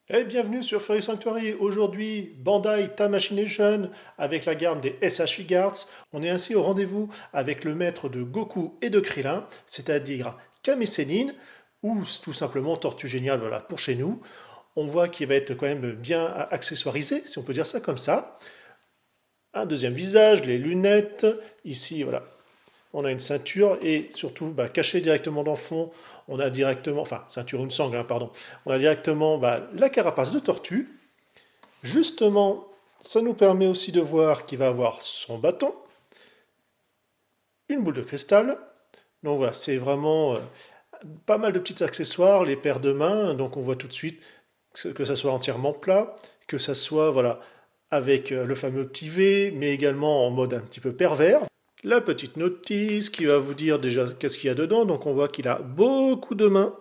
Et bienvenue sur Fairy Sanctuary. Aujourd'hui, Bandai Tamashii avec la gamme des SH Guards. On est ainsi au rendez-vous avec le maître de Goku et de Krillin, c'est-à-dire Kame Sennin, ou tout simplement Tortue Géniale, voilà, pour chez nous. On voit qu'il va être quand même bien accessoirisé, si on peut dire ça comme ça. Un deuxième visage, les lunettes. Ici, voilà, on a une ceinture et surtout caché directement dans le fond, on a directement, enfin ceinture une sangle, hein, pardon, on a directement la carapace de tortue. Justement, ça nous permet aussi de voir qu'il va avoir son bâton, une boule de cristal. Donc voilà, c'est vraiment pas mal de petits accessoires, les paires de mains, donc on voit tout de suite que ça soit entièrement plat, que ça soit voilà avec le fameux petit V, mais également en mode un petit peu pervers. La petite notice qui va vous dire déjà qu'est-ce qu'il y a dedans. Donc on voit qu'il a beaucoup de mains.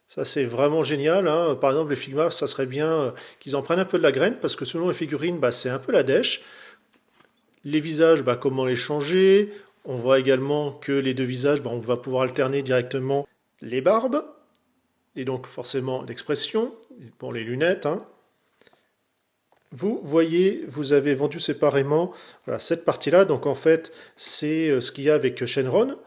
Ça c'est vraiment génial, hein. Par exemple les Figma, ça serait bien qu'ils en prennent un peu de la graine parce que selon les figurines, c'est un peu la dèche. Les visages, comment les changer. On voit également que les deux visages, on va pouvoir alterner directement les barbes et donc forcément l'expression pour les lunettes, hein. Vous voyez, vous avez vendu séparément voilà, cette partie-là. Donc en fait, c'est ce qu'il y a avec Shenron,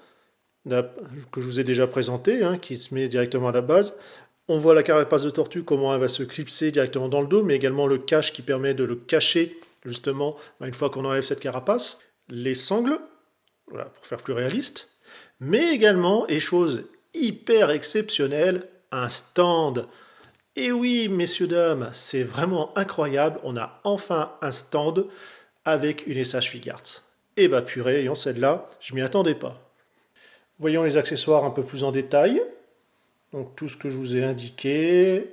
que je vous ai déjà présenté, hein, qui se met directement à la base. On voit la carapace de tortue, comment elle va se clipser directement dans le dos, mais également le cache qui permet de le cacher, justement, une fois qu'on enlève cette carapace. Les sangles, voilà, pour faire plus réaliste. Mais également, et chose hyper exceptionnelle, un stand. Et oui, messieurs, dames, c'est vraiment incroyable. On a enfin un stand avec une SH Figuarts. Et bah purée, ayant celle-là, je m'y attendais pas. Voyons les accessoires un peu plus en détail. Donc tout ce que je vous ai indiqué.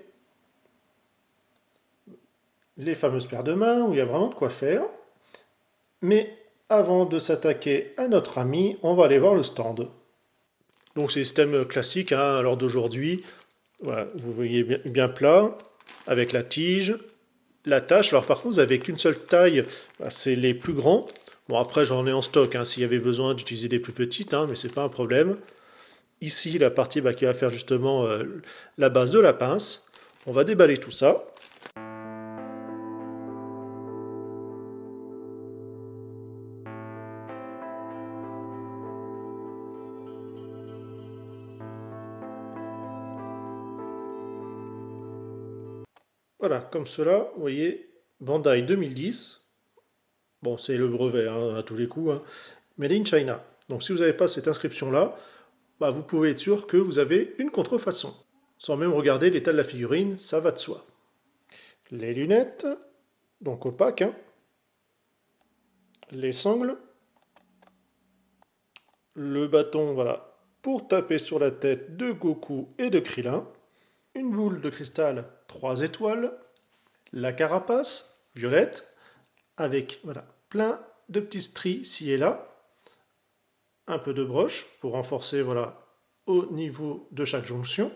Les fameuses paires de mains où il y a vraiment de quoi faire. Mais avant de s'attaquer à notre ami, on va aller voir le stand. Donc c'est le système classique hein, à l'heure d'aujourd'hui. Voilà, vous voyez bien plat, avec la tige, la tâche. Alors par contre, vous n'avez qu'une seule taille, c'est les plus grands. Bon après j'en ai en stock hein, s'il y avait besoin d'utiliser des plus petites, hein, mais c'est pas un problème. Ici la partie qui va faire justement la base de la pince. On va déballer tout ça. Voilà, comme cela, vous voyez, Bandai 2010. Bon, c'est le brevet hein, à tous les coups. Hein. Made in China. Donc si vous n'avez pas cette inscription-là, vous pouvez être sûr que vous avez une contrefaçon. Sans même regarder l'état de la figurine, ça va de soi. Les lunettes, donc opaques, hein. Les sangles, le bâton, voilà, pour taper sur la tête de Goku et de Krillin, une boule de cristal 3 étoiles, la carapace violette, avec voilà, plein de petits stries ici et là, un peu de broche pour renforcer voilà, au niveau de chaque jonction.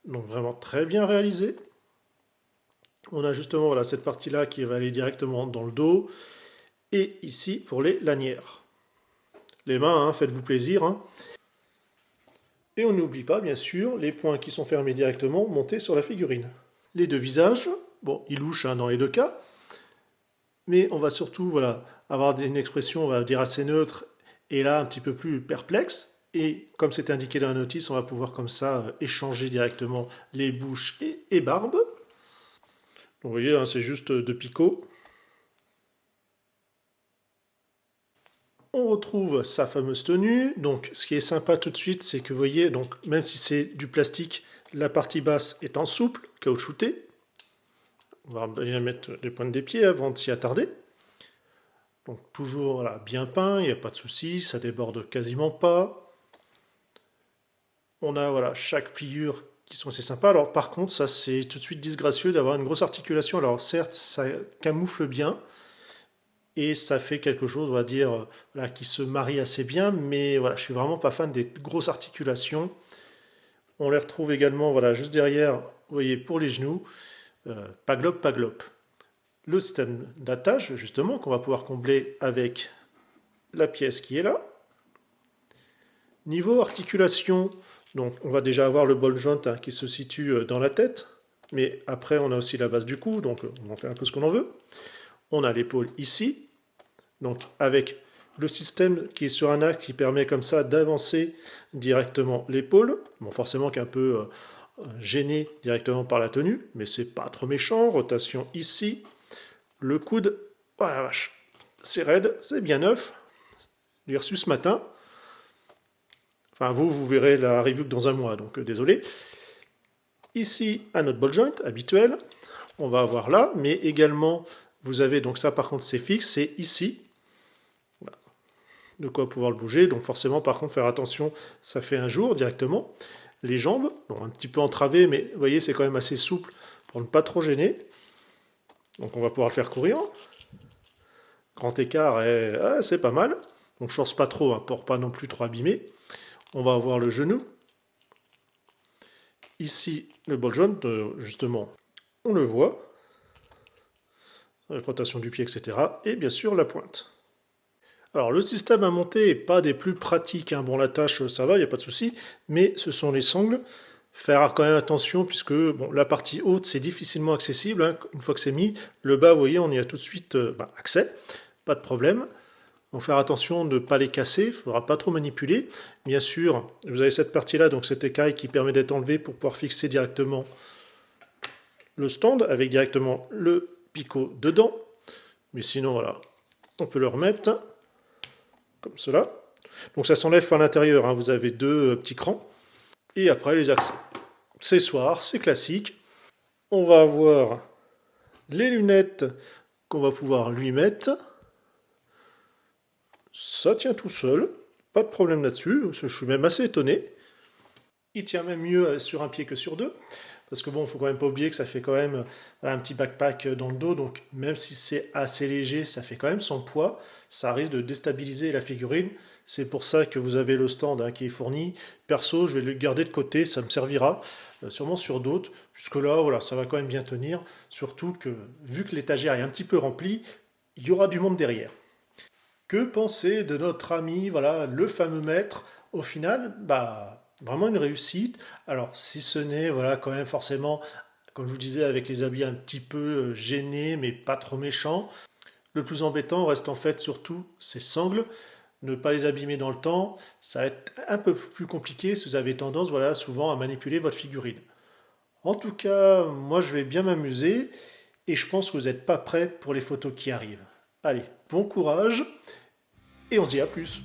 Donc vraiment très bien réalisé. On a justement voilà, cette partie-là qui va aller directement dans le dos. Et ici pour les lanières. Les mains, hein, faites-vous plaisir. Hein. Et on n'oublie pas, bien sûr, les points qui sont fermés directement montés sur la figurine. Les deux visages, bon, ils louchent hein, dans les deux cas. Mais on va surtout voilà, avoir une expression, on va dire, assez neutre et là un petit peu plus perplexe. Et comme c'est indiqué dans la notice, on va pouvoir comme ça échanger directement les bouches et barbes. Donc, vous voyez, hein, c'est juste de picot. On retrouve sa fameuse tenue. Donc, ce qui est sympa tout de suite, c'est que vous voyez, donc, même si c'est du plastique, la partie basse est en souple, caoutchoutée. On va bien mettre les pointes des pieds avant de s'y attarder. Donc, toujours voilà, bien peint, il n'y a pas de souci, ça déborde quasiment pas. On a voilà, chaque pliure qui sont assez sympas. Alors, par contre, ça c'est tout de suite disgracieux d'avoir une grosse articulation. Alors, certes, ça camoufle bien, et ça fait quelque chose, on va dire, voilà, qui se marie assez bien, mais voilà, je suis vraiment pas fan des grosses articulations. On les retrouve également, voilà, juste derrière, vous voyez, pour les genoux, pas globe, pas globe. Le système d'attache, justement, qu'on va pouvoir combler avec la pièce qui est là. Niveau articulation, donc on va déjà avoir le ball joint hein, qui se situe dans la tête, mais après on a aussi la base du cou, donc on en fait un peu ce qu'on en veut. On a l'épaule ici, donc avec le système qui est sur un axe qui permet comme ça d'avancer directement l'épaule. Bon, forcément qui est un peu gêné directement par la tenue, mais c'est pas trop méchant. Rotation ici, le coude, oh la vache, c'est raide, c'est bien neuf. Je l'ai reçu ce matin. Enfin, vous verrez la review que dans un mois, donc désolé. Ici, un autre ball joint habituel. On va avoir là, mais également, vous avez, donc ça par contre c'est fixe, c'est ici. Voilà. De quoi pouvoir le bouger. Donc forcément, par contre, faire attention, ça fait un jour directement. Les jambes, bon, un petit peu entravées, mais vous voyez, c'est quand même assez souple pour ne pas trop gêner. Donc on va pouvoir le faire courir. Grand écart, c'est pas mal. Donc je force pas trop, hein, pour pas non plus trop abîmer. On va avoir le genou. Ici, le ball joint, justement, on le voit. Avec rotation du pied, etc. Et bien sûr, la pointe. Alors, le système à monter n'est pas des plus pratiques, hein. Bon, la tâche, ça va, il n'y a pas de souci. Mais ce sont les sangles. Faire quand même attention, puisque bon, la partie haute, c'est difficilement accessible, hein. Une fois que c'est mis, le bas, vous voyez, on y a tout de suite accès. Pas de problème. Donc faire attention de ne pas les casser, il ne faudra pas trop manipuler. Bien sûr, vous avez cette partie-là, donc cette écaille qui permet d'être enlevée pour pouvoir fixer directement le stand, avec directement le picot dedans. Mais sinon, voilà, on peut le remettre comme cela. Donc ça s'enlève par l'intérieur, hein. Vous avez deux petits crans. Et après, les accès. Accessoires, c'est classique. On va avoir les lunettes qu'on va pouvoir lui mettre. Ça tient tout seul, pas de problème là-dessus, je suis même assez étonné. Il tient même mieux sur un pied que sur deux, parce que bon, il faut quand même pas oublier que ça fait quand même un petit backpack dans le dos, donc même si c'est assez léger, ça fait quand même son poids, ça risque de déstabiliser la figurine. C'est pour ça que vous avez le stand, hein, qui est fourni. Perso, je vais le garder de côté, ça me servira sûrement sur d'autres. Jusque là, voilà, ça va quand même bien tenir, surtout que vu que l'étagère est un petit peu remplie, il y aura du monde derrière. Que penser de notre ami, voilà, le fameux maître? Au final, vraiment une réussite. Alors, si ce n'est, voilà, quand même forcément, comme je vous disais, avec les habits un petit peu gênés, mais pas trop méchants. Le plus embêtant reste en fait surtout ces sangles. Ne pas les abîmer dans le temps, ça va être un peu plus compliqué si vous avez tendance, voilà, souvent à manipuler votre figurine. En tout cas, moi je vais bien m'amuser et je pense que vous n'êtes pas prêts pour les photos qui arrivent. Allez, bon courage et on se dit à plus.